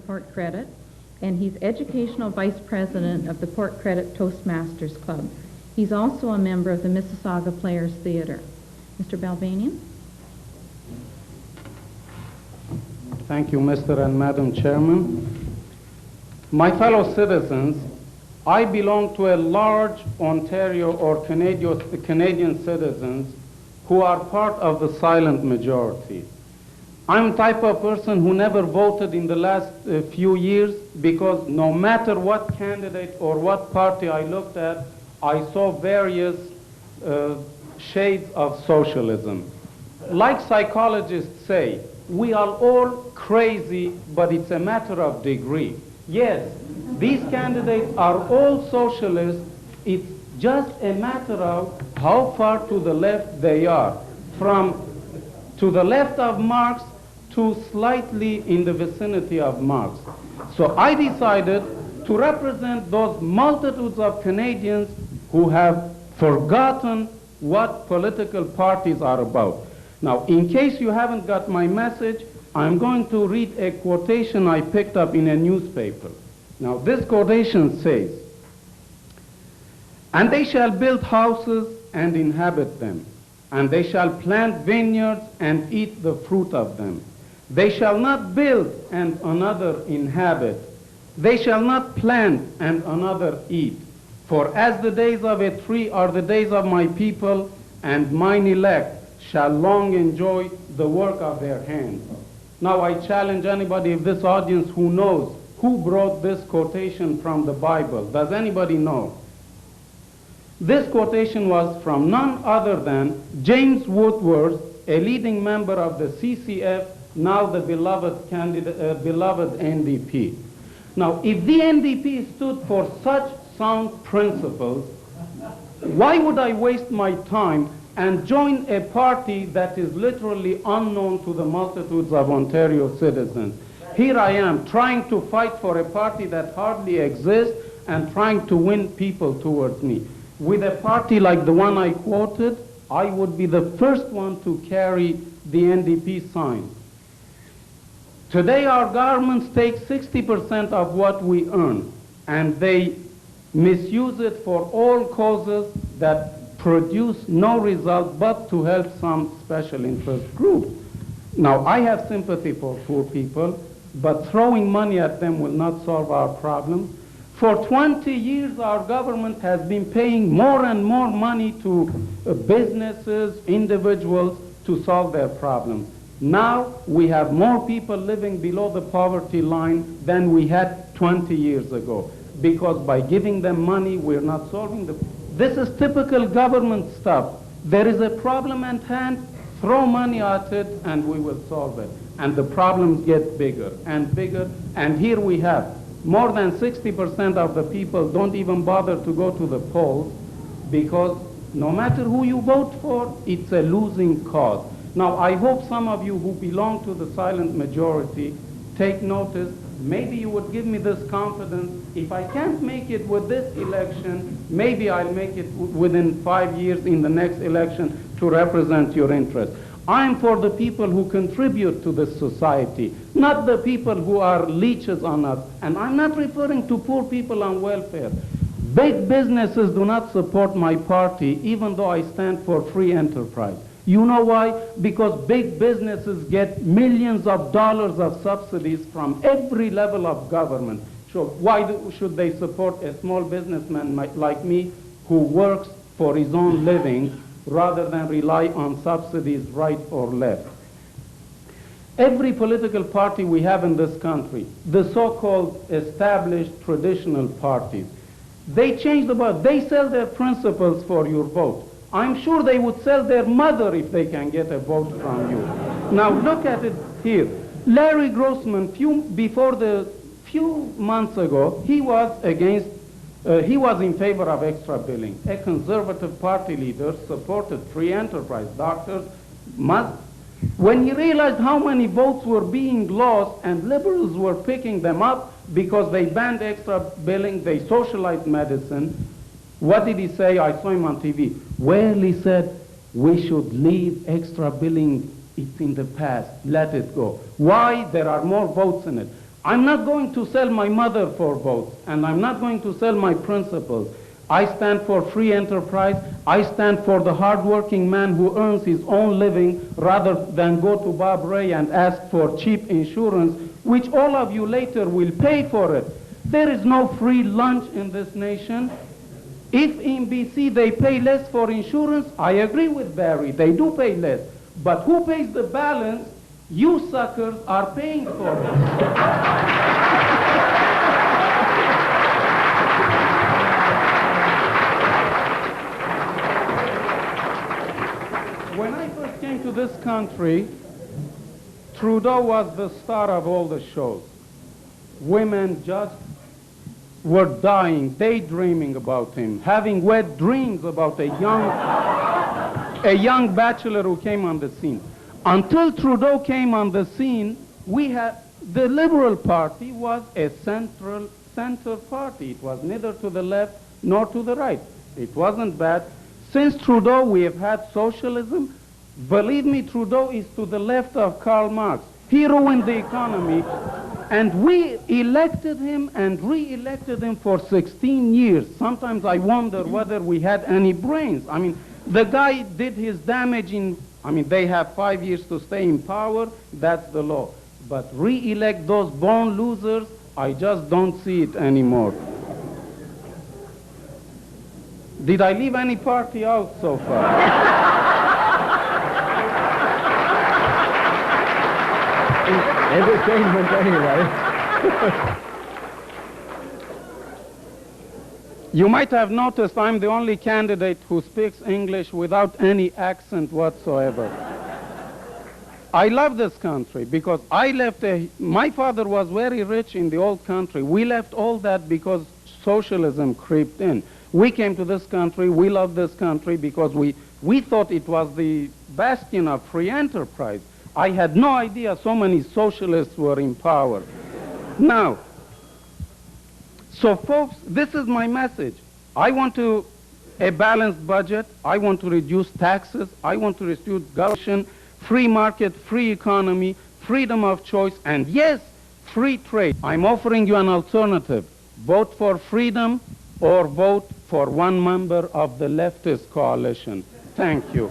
Port Credit, and he's Educational Vice President of the Port Credit Toastmasters Club. He's also a member of the Mississauga Players Theatre. Mr. Balabanian? Thank you, Mr. and Madam Chairman. My fellow citizens, I belong to a large Ontario or Canadian citizens who are part of the silent majority. I'm the type of person who never voted in the last few years because no matter what candidate or what party I looked at, I saw various shades of socialism. Like psychologists say, we are all crazy, but it's a matter of degree. Yes, these candidates are all socialists. It's just a matter of how far to the left they are. From to the left of Marx to slightly in the vicinity of Marx. So I decided to represent those multitudes of Canadians who have forgotten what political parties are about. Now, in case you haven't got my message, I'm going to read a quotation I picked up in a newspaper. Now, this quotation says, "And they shall build houses and inhabit them, and they shall plant vineyards and eat the fruit of them. They shall not build and another inhabit. They shall not plant and another eat. For as the days of a tree are the days of my people, and mine elect shall long enjoy the work of their hands." Now I challenge anybody of this audience who knows who brought this quotation from the Bible. Does anybody know? This quotation was from none other than James Woodworth, a leading member of the CCF, now the beloved NDP. Now, if the NDP stood for such sound principles, why would I waste my time and join a party that is literally unknown to the multitudes of Ontario citizens? Here I am trying to fight for a party that hardly exists and trying to win people towards me. With a party like the one I quoted, I would be the first one to carry the NDP sign. Today our governments take 60% of what we earn, and they misuse it for all causes that produce no result but to help some special interest group. Now, I have sympathy for poor people, but throwing money at them will not solve our problem. For 20 years, our government has been paying more and more money to businesses, individuals, to solve their problems. Now, we have more people living below the poverty line than we had 20 years ago, because by giving them money, we're not solving the problem. This is typical government stuff. There is a problem at hand, throw money at it, and we will solve it. And the problems get bigger and bigger, and here we have more than 60% of the people don't even bother to go to the polls because no matter who you vote for, it's a losing cause. Now, I hope some of you who belong to the silent majority take notice. Maybe you would give me this confidence. If I can't make it with this election, maybe I'll make it within 5 years in the next election to represent your interest. I'm for the people who contribute to this society, not the people who are leeches on us. And I'm not referring to poor people on welfare. Big businesses do not support my party, even though I stand for free enterprise. You know why? Because big businesses get millions of dollars of subsidies from every level of government. So why should they support a small businessman like me who works for his own living rather than rely on subsidies right or left? Every political party we have in this country, the so-called established traditional parties, they change the vote. They sell their principles for your vote. I'm sure they would sell their mother if they can get a vote from you. Now look at it here. Larry Grossman, few months ago, he was in favor of extra billing. A conservative party leader supported free enterprise. Doctors must. When he realized how many votes were being lost and liberals were picking them up because they banned extra billing, they socialized medicine, what did he say? I saw him on TV. Well, he said, we should leave extra billing. It's in the past. Let it go. Why? There are more votes in it. I'm not going to sell my mother for votes, and I'm not going to sell my principles. I stand for free enterprise. I stand for the hardworking man who earns his own living rather than go to Bob Ray and ask for cheap insurance, which all of you later will pay for it. There is no free lunch in this nation. If in BC they pay less for insurance, I agree with Barry, they do pay less. But who pays the balance? You suckers are paying for it. When I first came to this country, Trudeau was the star of all the shows. Women just were dying, daydreaming about him, having wet dreams about a young bachelor who came on the scene. Until Trudeau came on the scene, the Liberal Party was a center party. It was neither to the left nor to the right. It wasn't bad. Since Trudeau, we have had socialism. Believe me, Trudeau is to the left of Karl Marx. He ruined the economy, and we elected him and re-elected him for 16 years. Sometimes I wonder whether we had any brains. I mean, the guy did his damage they have 5 years to stay in power, that's the law. But re-elect those born losers, I just don't see it anymore. Did I leave any party out so far? Entertainment anyway. You might have noticed I'm the only candidate who speaks English without any accent whatsoever. I love this country because my father was very rich in the old country. We left all that because socialism crept in. We came to this country, we love this country because we thought it was the bastion of free enterprise. I had no idea so many socialists were in power. Now, so folks, this is my message. I want a balanced budget. I want to reduce taxes. I want to reduce government, free market, free economy, freedom of choice, and yes, free trade. I'm offering you an alternative. Vote for freedom or vote for one member of the leftist coalition. Thank you.